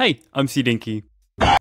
Hey, I'm CDiinky.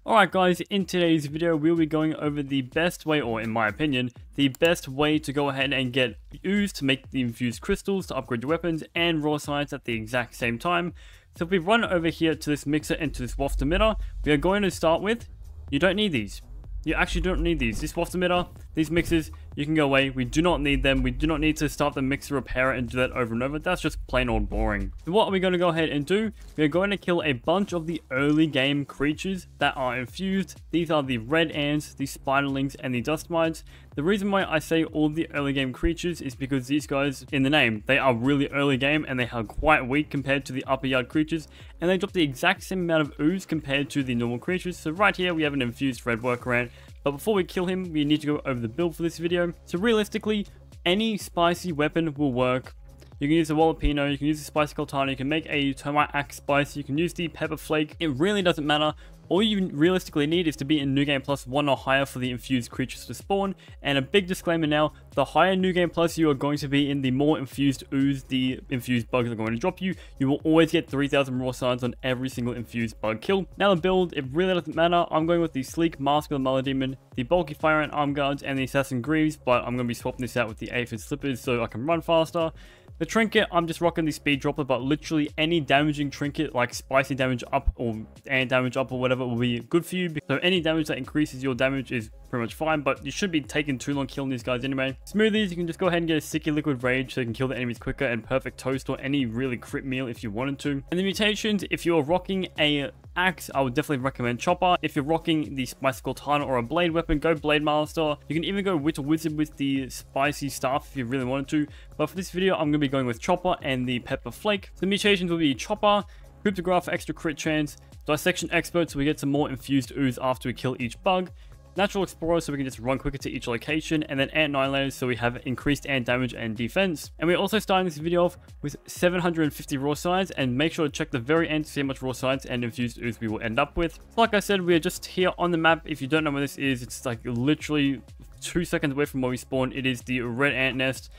Alright guys, in today's video we'll be going over the best way, or in my opinion, the best way to go ahead and get ooze to make the infused crystals to upgrade your weapons and raw science at the exact same time. So if we run over here to this mixer and to this waft emitter, we are going to start with, you don't need these. You actually don't need these. This waft emitter, these mixers, you can go away. We do not need them. We do not need to start the mixer, repair it, and do that over and over. That's just plain old boring. So what are we going to go ahead and do? We're going to kill a bunch of the early game creatures that are infused. These are the red ants, the spiderlings, and the dust mites. The reason why I say all the early game creatures is because these guys, in the name, they are really early game and they are quite weak compared to the upper yard creatures, and they drop the exact same amount of ooze compared to the normal creatures. So right here we have an infused red worker ant. But before we kill him, we need to go over the build for this video. So realistically, any spicy weapon will work. You can use the jalapeno, you can use the spicy katana, you can make a termite axe spice, you can use the pepper flake. It really doesn't matter. All you realistically need is to be in New Game Plus 1 or higher for the infused creatures to spawn. And a big disclaimer now, the higher New Game Plus you are going to be in, the more infused ooze the infused bugs are going to drop you. You will always get 3000 raw science on every single infused bug kill. Now the build, it really doesn't matter. I'm going with the sleek Mask of the Mother Demon, the bulky fire ant arm guards, and the assassin greaves, but I'm going to be swapping this out with the aphid slippers so I can run faster. The trinket, I'm just rocking the speed dropper, but literally any damaging trinket like spicy damage up or ant damage up or whatever will be good for you. So any damage that increases your damage is pretty much fine, but you should be taking too long killing these guys anyway. Smoothies, you can just go ahead and get a sticky liquid rage so you can kill the enemies quicker, and perfect toast or any really crit meal if you wanted to. And the mutations, if you're rocking a axe, I would definitely recommend chopper. If you're rocking the spicy katana or a blade weapon, go blade master. You can even go witch wizard with the spicy staff if you really wanted to, but for this video I'm going to be going with chopper and the pepper flake. The mutations will be chopper, cryptograph for extra crit chance, dissection expert so we get some more infused ooze after we kill each bug, natural explorer so we can just run quicker to each location, and then ant annihilators so we have increased ant damage and defense. And we're also starting this video off with 750 raw science, and make sure to check the very end to see how much raw science and infused ooze we will end up with. So like I said, we are just here on the map. If you don't know where this is, it's like literally 2 seconds away from where we spawn. It is the red ant nest.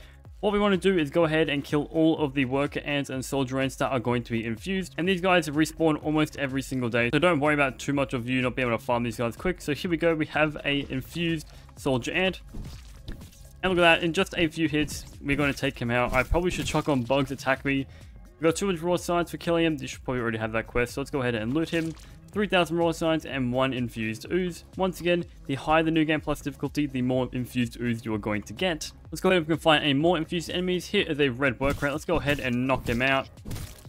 What we want to do is go ahead and kill all of the worker ants and soldier ants that are going to be infused. And these guys respawn almost every single day, so don't worry about too much of you not being able to farm these guys quick. So here we go, we have a infused soldier ant. And look at that, in just a few hits, we're going to take him out. I probably should chuck on bugs attack me. We've got 200 raw science for killing him. You should probably already have that quest, so let's go ahead and loot him. 3000 raw science and 1 infused ooze. Once again, the higher the New Game Plus difficulty, the more infused ooze you are going to get. Let's go ahead and we can find any more infused enemies. Here is a red worker ant. Let's go ahead and knock him out.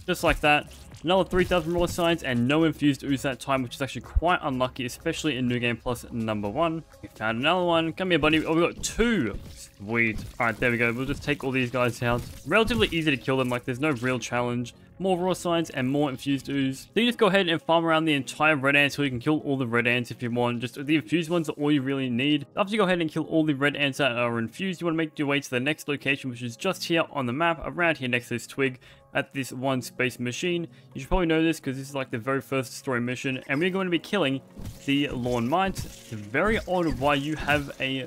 Just like that. Another 3000 raw science and no infused ooze that time, which is actually quite unlucky, especially in New Game Plus number 1. We found another one. Come here, buddy. Oh, we got 2. Sweet. Alright, there we go. We'll just take all these guys out. Relatively easy to kill them. Like, there's no real challenge. More raw science and more infused ooze. So you just go ahead and farm around the entire red ants so you can kill all the red ants if you want. Just the infused ones are all you really need. After you go ahead and kill all the red ants that are infused, you want to make your way to the next location, which is just here on the map, around here next to this twig, at this one space machine. You should probably know this because this is like the very first story mission, and we're going to be killing the lawn mites. It's very odd why you have a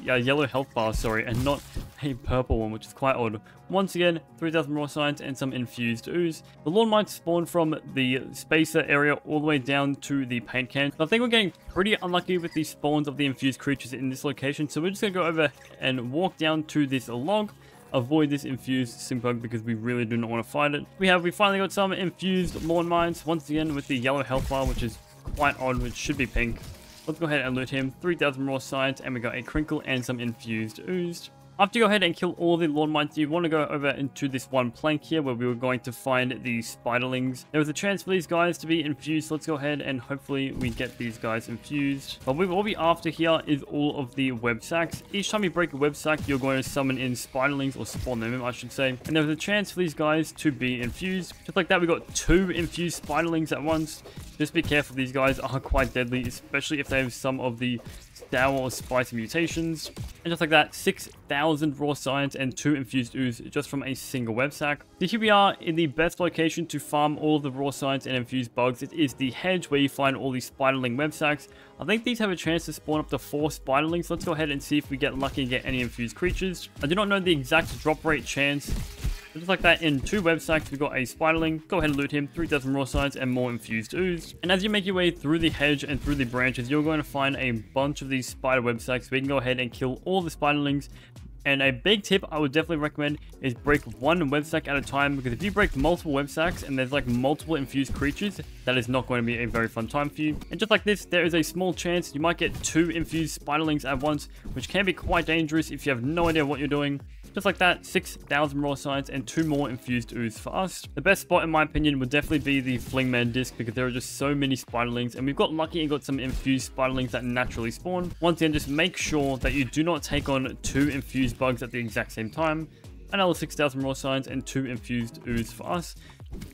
yellow health bar, sorry, and not a purple one, which is quite odd. Once again, 3000 raw science and some infused ooze. The lawn mites spawn from the spacer area all the way down to the paint can. I think we're getting pretty unlucky with the spawns of the infused creatures in this location, so we're just gonna go over and walk down to this log. Avoid this infused stink bug because we really do not want to fight it. We finally got some infused lawn mites, once again with the yellow health bar, which is quite odd, which should be pink. Let's go ahead and loot him. 3000 raw science, and we got a crinkle and some infused ooze. After you go ahead and kill all the lawn mites, you want to go over into this one plank here where we were going to find the spiderlings. There was a chance for these guys to be infused. Let's go ahead and hopefully we get these guys infused. But what we'll be after here is all of the web sacks. Each time you break a web sack, you're going to summon in spiderlings, or spawn them in, I should say. And there was a chance for these guys to be infused. Just like that, we got 2 infused spiderlings at once. Just be careful, these guys are quite deadly, especially if they have some of the sour or spicy mutations. And just like that, 6000 raw science and 2 infused ooze just from a single web sack. So here we are in the best location to farm all of the raw science and infused bugs. It is the hedge where you find all these spiderling web sacks. I think these have a chance to spawn up to 4 spiderlings. Let's go ahead and see if we get lucky and get any infused creatures. I do not know the exact drop rate chance Just like that, in 2 web sacks, we've got a spiderling. Go ahead and loot him, 3,000 raw science and more infused ooze. And as you make your way through the hedge and through the branches, you're going to find a bunch of these spider web sacks. We can go ahead and kill all the spiderlings. And a big tip I would definitely recommend is break 1 web sack at a time, because if you break multiple web sacks and there's like multiple infused creatures, that is not going to be a very fun time for you. And just like this, there is a small chance you might get 2 infused spiderlings at once, which can be quite dangerous if you have no idea what you're doing. Just like that, 6,000 raw science and 2 more infused ooze for us. The best spot in my opinion would definitely be the Flingman disc, because there are just so many spiderlings, and we've got lucky and got some infused spiderlings that naturally spawn. Once again, just make sure that you do not take on 2 infused bugs at the exact same time. Another 6,000 raw science and 2 infused ooze for us.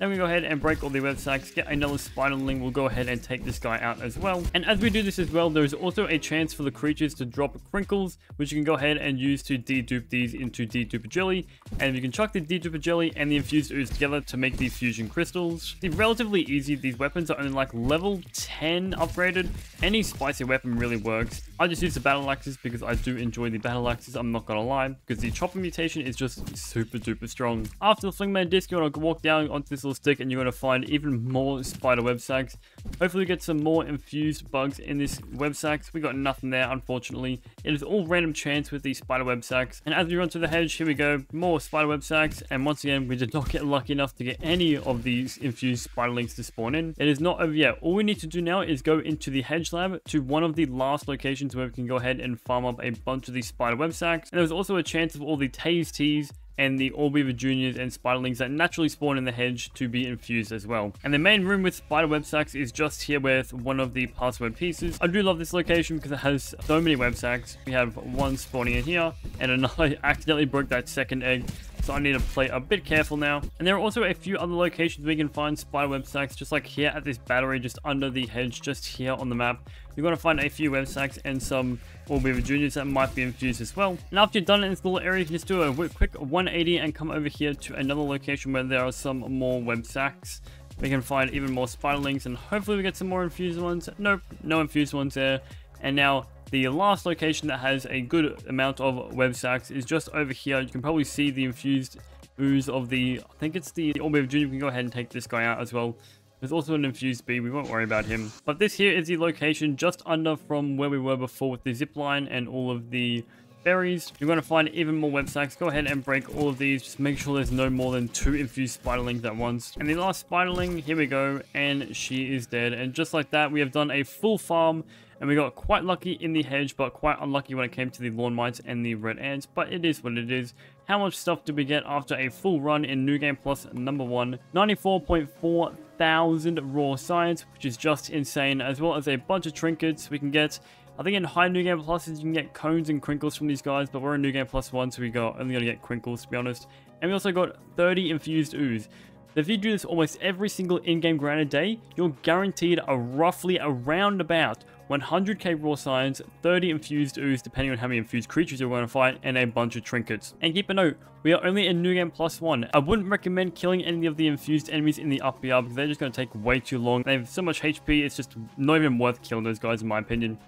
Then we go ahead and break all the web sacks, get another spiderling. We'll go ahead and take this guy out as well. And as we do this as well, there is also a chance for the creatures to drop crinkles, which you can go ahead and use to dedupe these into deduper jelly. And you can chuck the deduper jelly and the infused ooze together to make these fusion crystals. They're relatively easy. These weapons are only like level 10 upgraded. Any spicy weapon really works. I just use the battle axes because I do enjoy the battle axes, I'm not gonna lie, because the chopper mutation is just super duper strong. After the Flingman disc, you want to walk down onto this little stick and you're going to find even more spider web sacks. Hopefully we get some more infused bugs in this web sacks. We got nothing there, unfortunately. It is all random chance with these spider web sacks. And as we run to the hedge, here we go, more spider web sacks. And once again, we did not get lucky enough to get any of these infused spiderlings to spawn in. It is not over yet. All we need to do now is go into the hedge lab to one of the last locations where we can go ahead and farm up a bunch of these spider web sacks. And there's also a chance of all the Taze Teas and the Orbeaver Juniors and spiderlings that naturally spawn in the hedge to be infused as well. And the main room with spider web sacks is just here with one of the password pieces. I do love this location because it has so many web sacks. We have one spawning in here, and another accidentally broke that second egg. So I need to play a bit careful now. And there are also a few other locations we can find spider web sacks, just like here at this battery, just under the hedge, just here on the map. You're going to find a few web sacks and some Orbeaver Juniors that might be infused as well. And after you're done in this little area, you can just do a quick 180 and come over here to another location where there are some more web sacks. We can find even more spiderlings, and hopefully we get some more infused ones. Nope, no infused ones there. And now the last location that has a good amount of web sacks is just over here. You can probably see the infused ooze of the, I think it's the Orbeaver Junior. We can go ahead and take this guy out as well. There's also an infused bee, we won't worry about him. But this here is the location just under from where we were before with the zip line and all of the berries. You're going to find even more web sacks. Go ahead and break all of these. Just make sure there's no more than 2 infused spiderlings at once. And the last spiderling, here we go, and she is dead. And just like that, we have done a full farm. And we got quite lucky in the hedge, but quite unlucky when it came to the lawn mites and the red ants. But it is what it is. How much stuff did we get after a full run in New Game Plus number 1? 94.4 thousand raw science, which is just insane, as well as a bunch of trinkets we can get. I think in high New Game Pluses you can get cones and crinkles from these guys, but we're in New Game Plus 1, so we got only gonna get crinkles, to be honest. And we also got 30 infused ooze. If you do this almost every single in-game grind a day, you're guaranteed a roughly around about 100k raw science, 30 infused ooze depending on how many infused creatures you're going to fight, and a bunch of trinkets. And keep a note, we are only in New Game Plus 1. I wouldn't recommend killing any of the infused enemies in the up BR because they're just going to take way too long. They have so much HP, it's just not even worth killing those guys in my opinion.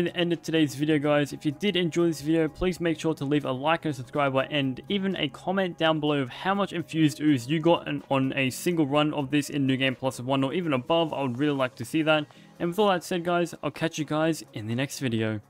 At the end of today's video, guys, if you did enjoy this video, please make sure to leave a like and a subscribe and even a comment down below of how much infused ooze you got on a single run of this in New Game Plus 1 or even above. I would really like to see that. And with all that said, guys, I'll catch you guys in the next video.